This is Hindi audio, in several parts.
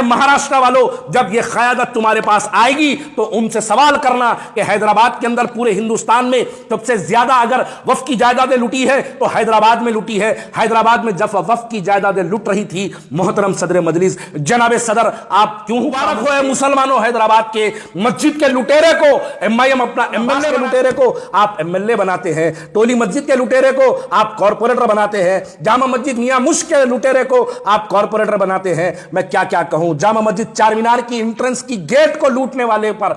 महाराष्ट्र वालों, जब यह क़यादत तुम्हारे पास आएगी तो उनसे सवाल करना कि हैदराबाद के अंदर पूरे हिंदुस्तान में सबसे ज्यादा अगर वक्फ की जायदादें लूटी है तो हैदराबाद में लूटी है। हैदराबाद में जब वक्फ की जायदादें लूट रही थी, मोहतरम सदर मजलिस जनाब सदर, आप क्यों मुबारक हो मुसलमानों, हैदराबाद के मस्जिद के लुटेरे को एमआईएम अपना एमएलए के लुटेरे को आप एमएलए बनाते हैं, टोली मस्जिद के लुटेरे को आप कॉर्पोरेटर बनाते हैं, जामा मस्जिद मियां मुश्क के लुटेरे को आप कॉर्पोरेटर बनाते हैं। मैं क्या क्या कहूं, जामा मस्जिद चार मीनार की एंट्रेंस की गेट को लूटने वाले पर,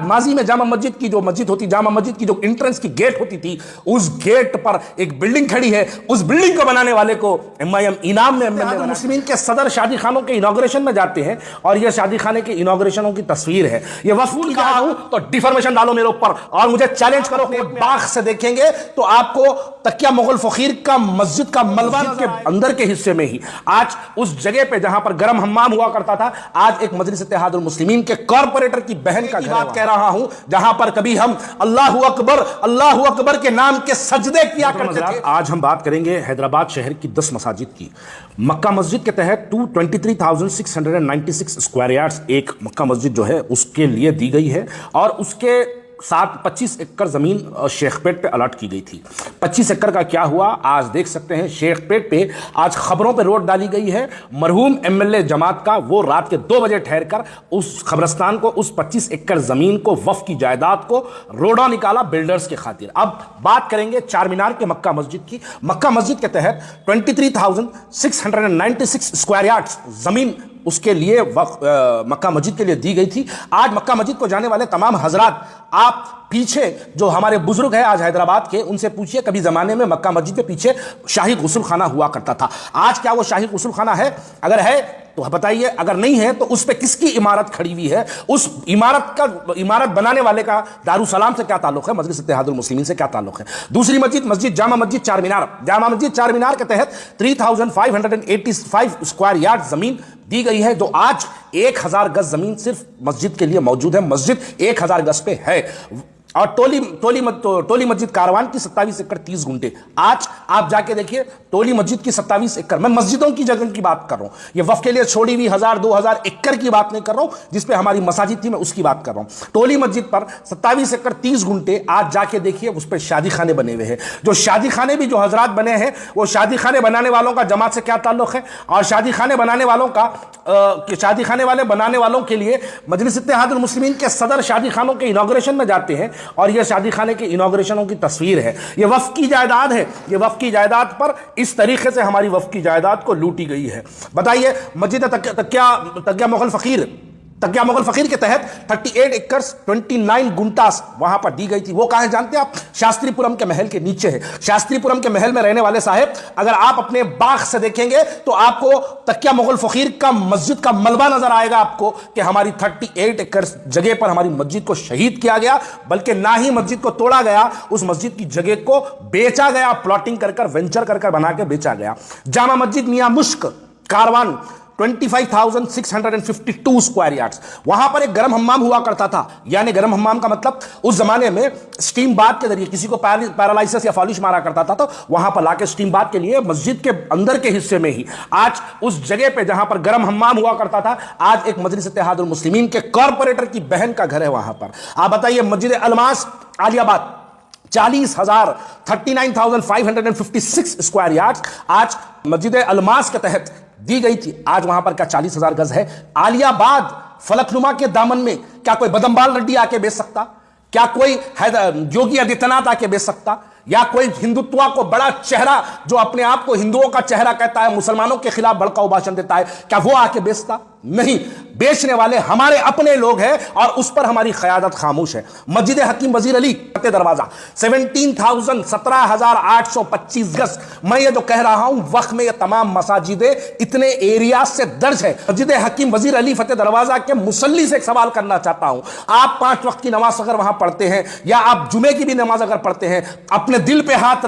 माजी में जामा मस्जिद की जो मस्जिद होती, जामा मस्जिद की जो एंट्रेंस की गेट होती थी, उस गेट पर एक बिल्डिंग खड़ी है, उस बिल्डिंग को बनाने वाले को एमआईएम इनाम में एमएलए मुस्लिमीन के सदर शादी खानों के इनॉग्रेशन में जाते हैं और यह शादी खाने के इनॉग्रेशनों की तस्वीर है। यह वक्फ की कहा हूं तो डिफॉर्मेशन डालो मेरे ऊपर और मुझे चैलेंज करो। बाग से देखेंगे तो आपको तकिया मुगल फकीर का मस्जिद का मलबा के अंदर के हिस्से में ही आज उस जगह पे जहां पर गरम हम्माम हुआ करता था, आज एक मजलिस इत्तेहादुल मुस्लिमीन के कॉर्पोरेटर की बहन का बात कह रहा हूं, जहां पर कभी हम अल्लाहु अकबर के नाम के सजदे किया करते थे। आज हम बात करेंगे हैदराबाद शहर की 10 मसाजिद की। मक्का मस्जिद के तहत 23,696 स्क्वायर यार्ड्स एक मक्का मस्जिद जो है उसके लिए दी गई है और उसके साथ 25 एकड़ जमीन शेखपेट पे अलॉट की गई थी। 25 एकड़ का क्या हुआ आज देख सकते हैं। शेखपेट पे आज खबरों पे रोड डाली गई है। मरहूम एमएलए जमात का वो रात के 2 बजे ठहर कर उस खबरस्तान को, उस 25 एकड़ जमीन को, वक्फ की जायदाद को रोड़ा निकाला बिल्डर्स के खातिर। अब बात करेंगे चार मीनार के मक्का मस्जिद की। मक्का मस्जिद के तहत 23,696 स्क्वायर यार्ड्स जमीन उसके लिए मक्का मस्जिद के लिए दी गई थी। आज मक्का मस्जिद को जाने वाले तमाम हजरात, आप पीछे जो हमारे बुजुर्ग हैं आज हैदराबाद के, उनसे पूछिए कभी जमाने में मक्का मस्जिद के पीछे शाही गुस्ल खाना हुआ करता था। आज क्या वो शाही गुस्ल खाना है? अगर है तो बताइए, अगर नहीं है तो उस पे किसकी इमारत खड़ी हुई है? उस इमारत बनाने वाले का दारुसलाम से क्या ताल्लुक है? मजलिस इत्तेहादुल मुस्लिमीन से क्या ताल्लुक है? दूसरी मस्जिद जामा मस्जिद चार मीनार। जामा मस्जिद चार मीनार के तहत 3,585 स्क्वायर यार्ड जमीन दी गई है, जो आज 1,000 गज जमीन सिर्फ मस्जिद के लिए मौजूद है। मस्जिद 1,000 गज पे है। और टोली मस्जिद कारवान की 27 एकड़ 30 गुंठे। आज आप जाके देखिए टोली मस्जिद की 27 एकड़। मैं मस्जिदों की जगह की बात कर रहा हूं, ये वक्फ के लिए छोड़ी हुई 1,000-2,000 एकड़ की बात नहीं कर रहा हूं, जिसपे हमारी मसाजिद थी, मैं उसकी बात कर रहा हूं। टोली मस्जिद पर 27 एकड़ 30 गुंठे। आज जाके देखिए उस पर शादी खाने बने हुए हैं। जो शादी खाने भी जो हजरात बने हैं, वो शादी खाने बनाने वालों का जमात से क्या ताल्लुक है? और शादी खाने बनाने वालों का शादी खाने वाले बनाने वालों के लिए मजलिस इत्तेहादुल मुस्लिमीन के सदर शादी खानों के इनॉग्रेशन में जाते हैं और यह शादी खाने के इनॉग्रेशनों की तस्वीर है। यह वक्फ की जायदाद है। यह वक्फ की जायदाद पर इस तरीके से हमारी वक्फ की जायदाद को लूटी गई है। बताइए, मस्जिद तकिया मुगल फकीर के तहत 38 एकड़ 29 गुंटास वहां पर दी गई थी। वो कहां है जानते हैं आप? शास्त्रीपुरम के महल के नीचे है। शास्त्रीपुरम के महल में रहने वाले साहब, अगर आप अपने बाग से देखेंगे तो आपको तकिया मुगल फकीर का मस्जिद का मलबा नजर आएगा आपको कि हमारी 38 एकड़ जगह पर हमारी मस्जिद को शहीद किया गया, बल्कि ना ही मस्जिद को तोड़ा गया, उस मस्जिद की जगह को बेचा गया, प्लॉटिंग कर वेंचर कर बना के बेचा गया। जामा मस्जिद मियां मुश्क कारवान 25,652 स्क्वायर यार्ड्स। वहां पर एक गरम हम्माम हुआ करता था। यानी गरम हम्माम का मतलब उस जमाने में स्टीम बाथ के जरिए किसी को पैरालाइसिस या फॉलिश मारा करता था, तो वहां पर लाके स्टीम बाथ के लिए मस्जिद के अंदर के हिस्से में ही आज उस जगह पे जहां पर गरम हम्माम हुआ करता था, आज एक मजलिस इत्तेहादुल मुस्लिमीन के कॉर्पोरेटर की बहन का घर है वहां पर। आप बताइए, मस्जिद अलमास आलियाबाद 39,556 स्क्वायर यार्ड्स आज मस्जिद अलमास के तहत दी गई थी। आज वहां पर क्या 40,000 गज है? आलियाबाद फलकनुमा के दामन में क्या कोई बदमबाल रेड्डी आके बेच सकता? क्या कोई योगी आदित्यनाथ आके बेच सकता? या कोई हिंदुत्व को बड़ा चेहरा जो अपने आप को हिंदुओं का चेहरा कहता है, मुसलमानों के खिलाफ भड़काऊ भाषण देता है, क्या वो आके बेचता? नहीं, बेचने वाले हमारे अपने लोग हैं और उस पर हमारी क़यादत खामोश है। मस्जिद हकीम वजीर अली फतेह दरवाजा 17,825 गज। मैं ये जो कह रहा हूं, वक्त में ये तमाम मसाजिदें इतने एरिया से दर्ज है। मस्जिद हकीम वजीर अली फतेह दरवाजा के मुसल्ली से एक सवाल करना चाहता हूं। आप 5 वक्त की नमाज अगर वहां पढ़ते हैं या आप जुमे की भी नमाज अगर पढ़ते हैं, अपने दिल पे हाथ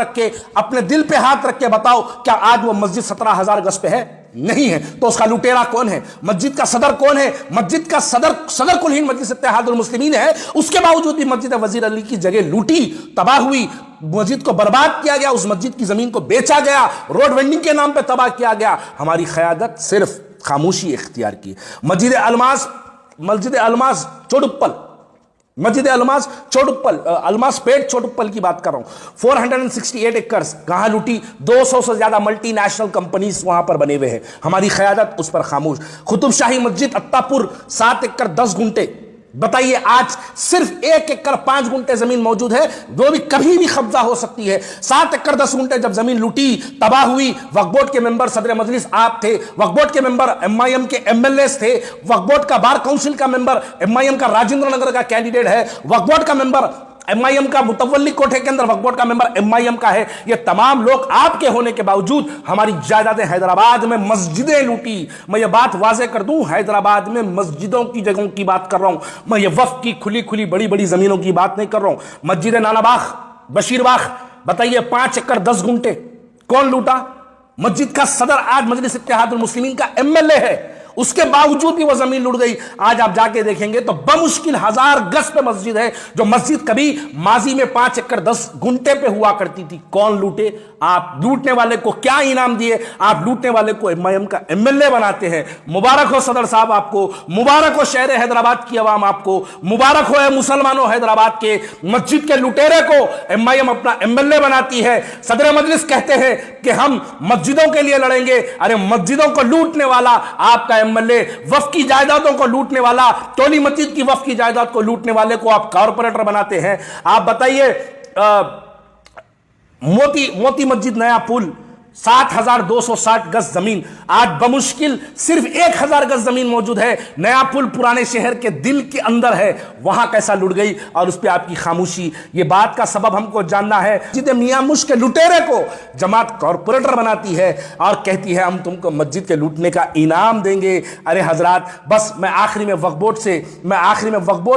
रख के बताओ, क्या आज वो मस्जिद 17,000 गज पे है? नहीं है। तो उसका लुटेरा कौन है? मस्जिद का सदर कौन है? मस्जिद का सदर कुल हिंद मजलिस इत्तेहादुल मुस्लिमीन है। उसके बावजूद भी मस्जिद वजीर अली की जगह लूटी, तबाह हुई, मस्जिद को बर्बाद किया गया, उस मस्जिद की जमीन को बेचा गया, रोड वेंडिंग के नाम पे तबाह किया गया। हमारी क़यादत सिर्फ खामोशी इख्तियार की। मस्जिद अलमास चोडुप्पल, मस्जिद अलमास चोडुप्पल, अलमास पेट चोडुप्पल की बात कर रहा हूं। 468 एकर्स कहां लूटी, 200 से ज्यादा मल्टीनेशनल कंपनीज वहां पर बने हुए हैं, हमारी क़यादत उस पर खामोश। कुतुब शाही मस्जिद अत्तापुर 7 एकड़ 10 गुंटे, बताइए आज सिर्फ 1 एकड़ 5 गुंटे जमीन मौजूद है, वो भी कभी भी कब्जा हो सकती है। 7 एकड़ 10 गुंटे जब जमीन लूटी, तबाह हुई, वक्फ बोर्ड के मेंबर सदर मजलिस आप थे, वक्फ बोर्ड के मेंबर एमआईएम के एमएलएस थे, वक्फ बोर्ड का बार काउंसिल का मेंबर एमआईएम का राजेंद्र नगर का कैंडिडेट है, वक्फ बोर्ड का मेंबर एमआईएम का मुतवल्ली कोठे के अंदर वक्फ बोर्ड का मेंबर एमआईएम का है। ये तमाम लोग आपके होने के बावजूद हमारी जायदादें हैदराबाद में मस्जिदें लूटी। मैं ये बात वाजे कर दूं, हैदराबाद में मस्जिदों की जगहों की बात कर रहा हूं, मैं ये वक्फ की खुली खुली बड़ी बड़ी जमीनों की बात नहीं कर रहा हूं। मस्जिद नानाबाग, बशीरबाग, बताइए 5 एकड़ 10 गुंटे कौन लूटा? मस्जिद का सदर आज मजलिस इत्तेहादुल मुस्लिमीन का एमएलए है, उसके बावजूद भी वह जमीन लूट गई। आज आप जाके देखेंगे तो बमुश्किल 1000 गज पे मस्जिद है, जो मस्जिद कभी माजी में 5 एकड़ 10 गुंटे पे हुआ करती थी। कौन लूटे? आप लूटने वाले को क्या इनाम दिए? आप लूटने वाले को एमआईएम का एमएलए बनाते हैं। मुबारक हो सदर साहब आपको, मुबारक हो शहर हैदराबाद की आवाम आपको, मुबारक हो मुसलमानों हैदराबाद के। मस्जिद के लुटेरे को एमआईएम अपना एमएलए बनाती है। सदर मजलिस कहते हैं कि हम मस्जिदों के लिए लड़ेंगे। अरे मस्जिदों को लूटने वाला आपका एमएलए, वक्फ की जायदादों को लूटने वाला, टोली मस्जिद की वक्फ की जायदाद को लूटने वाले को आप कॉर्पोरेटर बनाते हैं। आप बताइए मोती मस्जिद नया पुल 7260 गज जमीन, आज बमुश्किल सिर्फ 1000 गज जमीन मौजूद है। नया पुल पुराने शहर के दिल के अंदर है, वहां कैसा लुट गई और उस पर आपकी खामोशी। ये बात का सबब हमको जानना है। मस्जिद मियां मुश्क के लुटेरे को जमात कॉर्पोरेटर बनाती है और कहती है हम तुमको मस्जिद के लूटने का इनाम देंगे। अरे हजरात, बस मैं आखिरी में वक्फ बोर्ड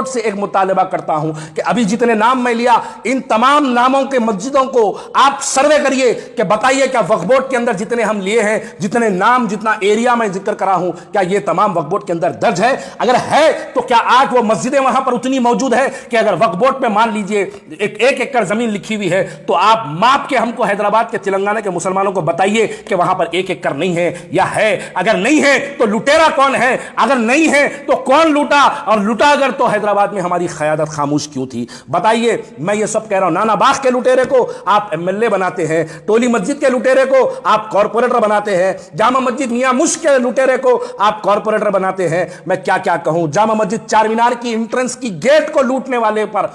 से एक मुतालबा करता हूं कि अभी जितने नाम मैं लिया, इन तमाम नामों के मस्जिदों को आप सर्वे करिए कि बताइए क्या वक्फ बोर्ड के अंदर जितने हम लिए हैं, जितने नाम, जितना एरिया मैं जिक्र करा हूं, क्या ये तमाम वक्फ बोर्ड के अंदर दर्ज है? अगर है तो क्या आज वो मस्जिदें वहां पर उतनी मौजूद है कि अगर वक्फ बोर्ड पे मान लीजिए 1 एकड़ जमीन लिखी हुई है तो आप माप के हमको हैदराबाद के, तेलंगाना के मुसलमानों को बताइए कि वहां पर 1 एकड़ नहीं है या है? अगर नहीं है तो लुटेरा कौन है? अगर नहीं है तो कौन लूटा? और लूटा अगर तो हैदराबाद में हमारी क़यादत खामोश क्यों थी? बताइए। मैं ये सब कह रहा हूं, नानाबाग के लुटेरे को आप एमएलए बनाते हैं, टोली मस्जिद के लुटेरे को आप कॉर्पोरेटर बनाते हैं, जामा मस्जिद मियां मुश्क के लुटेरे को आप कॉर्पोरेटर बनाते हैं। मैं क्या क्या कहूं। जामा मस्जिद चारमीनार की एंट्रेंस की गेट को लूटने वाले पर,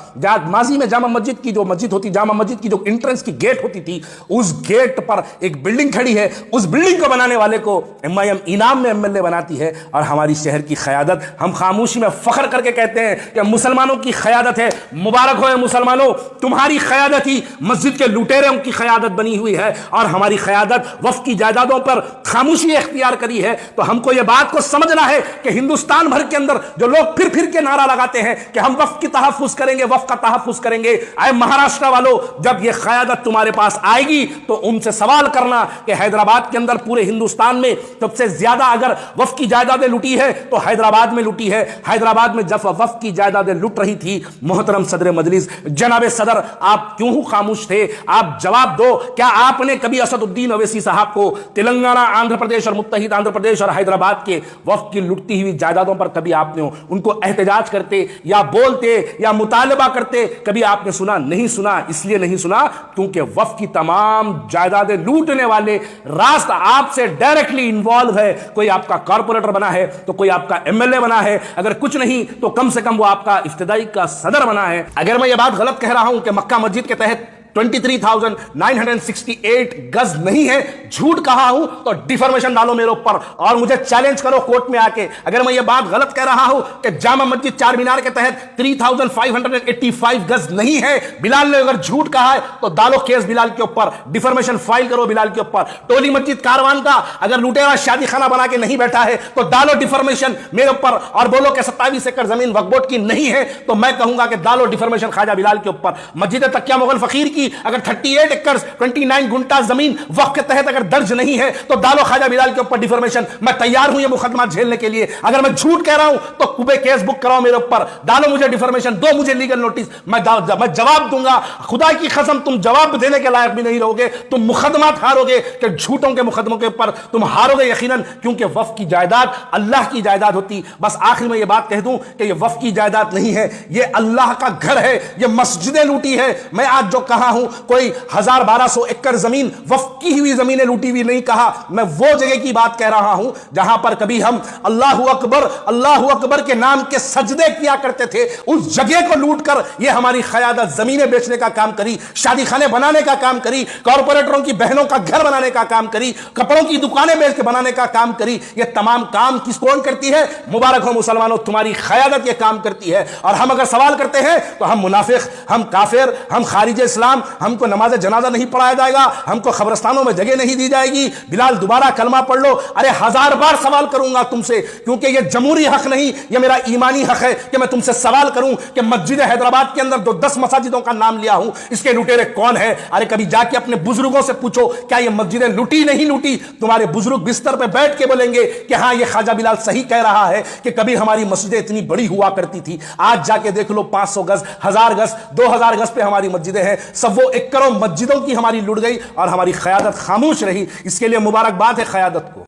माजी में जामा मस्जिद की जो मस्जिद होती, जामा मस्जिद की जो एंट्रेंस की गेट होती थी, उस गेट पर एक बिल्डिंग खड़ी है, उस बिल्डिंग को बनाने वाले को एमआईएम इनाम में एमएलए बनाती है। और हमारी शहर की क़यादत, हम खामोशी में फख्र करके कहते हैं कि मुसलमानों की क़यादत है। मुबारक हो मुसलमानों, तुम्हारी क़यादत ही मस्जिद के लुटेरों की क़यादत बनी हुई है और हमारी क़यादत वक्फ की जायदादों पर खामोशी इख्तियार करी है। तो हमको यह बात को समझना है कि हिंदुस्तान भर के अंदर जो लोग फिर फिर के नारा लगाते हैं कि हम वक्फ की तहफ़्फ़ुज़ करेंगे, वक्फ का तहफ़्फ़ुज़ करेंगे, आए महाराष्ट्र वालों, जब यह क़यादत तुम्हारे पास आएगी तो उनसे सवाल करना कि हैदराबाद के अंदर, पूरे हिंदुस्तान में सबसे ज्यादा अगर वक्फ की जायदादें लुटी है तो हैदराबाद में लुटी है। हैदराबाद में जब वक्फ की जायदादें लुट रही थी, मोहतरम सदर मजलिस, जनाब सदर, आप क्यों खामोश थे? आप जवाब दो। क्या आपने कभी असदुद्दीन अवैसी साहब को तेलंगाना, आंध्र प्रदेश और मुत्तहिद आंध्र प्रदेश और हैदराबाद के वक्फ की लुटती हुई जायदादों पर कभी आपने उनको एहतजाज करते या बोलते या मुतालबा करते कभी आपने सुना? नहीं सुना। इसलिए नहीं सुना क्योंकि वक्फ की तमाम जायदादें लूटने वाले रास्ता आपसे डायरेक्टली इन्वॉल्व है। कोई आपका कॉर्पोरेटर बना है तो कोई आपका एमएलए बना है, अगर कुछ नहीं तो कम से कम वो आपका इफ्तिदाई का सदर बना है। अगर मैं ये बात गलत कह रहा हूं कि मक्का मस्जिद के तहत 23,968 गज नहीं है, झूठ कहा हूं तो डिफॉर्मेशन डालो मेरे ऊपर और मुझे चैलेंज करो कोर्ट में आके। अगर मैं ये बात गलत कह रहा हूं कि जामा मस्जिद चार मीनार के तहत 3,585 गज नहीं है, बिलाल ने अगर झूठ कहा है तो डालो केस बिलाल के ऊपर, डिफॉर्मेशन फाइल करो बिलाल के ऊपर। टोली मस्जिद कारवान का अगर लुटेरा शादी खाना बना के नहीं बैठा है तो डालो डिफॉर्मेशन मेरे ऊपर और बोलो कि 27 एकड़ जमीन वक्फ बोर्ड की नहीं है, तो मैं कहूंगा कि डालो डिफॉर्मेशन ख्वाजा बिलाल के ऊपर। मस्जिद तकिया मुगल फकीर की अगर 38 एकड़ 29 गुंटा जमीन वक्फ के तहत अगर दर्ज नहीं है तो डालो ख्वाजा बिलाल के ऊपर डिफॉर्मेशन। मैं तैयार हूं यह मुकदमा झेलने के लिए। अगर मैं झूठ कह रहा हूं तो ऊपर केस बुक कराओ मेरे ऊपर, डालो मुझे डिफॉर्मेशन, दो मुझे लीगल नोटिस, मैं जवाब दूंगा। खुदा की कसम तुम जवाब देने के लायक भी नहीं रहोगे, तुम मुकदमा हारोगे कि झूठों के मुकदमों के ऊपर तुम हारोगे यकीनन, क्योंकि वक्फ की जायदाद अल्लाह की जायदाद होती। बस आखिर में यह बात कह दूं कि यह वक्फ की जायदाद नहीं है, यह अल्लाह का घर है, यह मस्जिदें लूटी है। मैं आज जो कहा हूं कोई 1000-1200 एकड़ जमीन वक्फ की हुई जमीनें लूटी हुई नहीं कहा, मैं वो जगह की बात कह रहा हूं जहां पर कभी हम अल्लाहू अकबर के नाम के सजदे किया करते थे, उस जगह को लूट कर यह हमारी क़यादत जमीनें बेचने का काम करी, शादी खाने बनाने का काम करी, कॉर्पोरेटरों की बहनों का घर बनाने का काम करी, कपड़ों की दुकानें बेच के बनाने का काम करी। यह तमाम काम किस कौन करती है? मुबारक हो मुसलमानों, तुम्हारी क़यादत यह काम करती है। और हम अगर सवाल करते हैं तो हम मुनाफिक, हम काफिर, हम खारिज इस्लाम, हमको नमाज जनाजा नहीं पढ़ाया जाएगा, हमको कब्रिस्तानों में जगह नहीं दी जाएगी। बिलाल दोबारा कलमा पढ़ लो। अरे 1000 बार सवाल करूंगा तुमसे, क्योंकि यह जमहूरी हक नहीं, यह मेरा ईमानी हक है कि मैं तुमसे सवाल करूं कि मस्जिद हैदराबाद के अंदर जो 10 मसाजिदों का नाम लिया हूं, इसके लुटेरे कौन है? अरे कभी जाके अपने बुजुर्गों से पूछो, क्या ये मस्जिदें लूटी नहीं लूटी? तुम्हारे बुजुर्ग बिस्तर पे बैठ के बोलेंगे कि हाँ, ये ख्वाजा बिलाल सही कह रहा है कि कभी हमारी मस्जिदें इतनी बड़ी हुआ करती थी। आज जाके देख लो, 500 गज, 1000 गज, 2000 गज पे हमारी मस्जिदें हैं। सब वो एकड़ों मस्जिदों की हमारी लुट गई और हमारी क़यादत खामोश रही। इसके लिए मुबारकबाद है क़यादत को।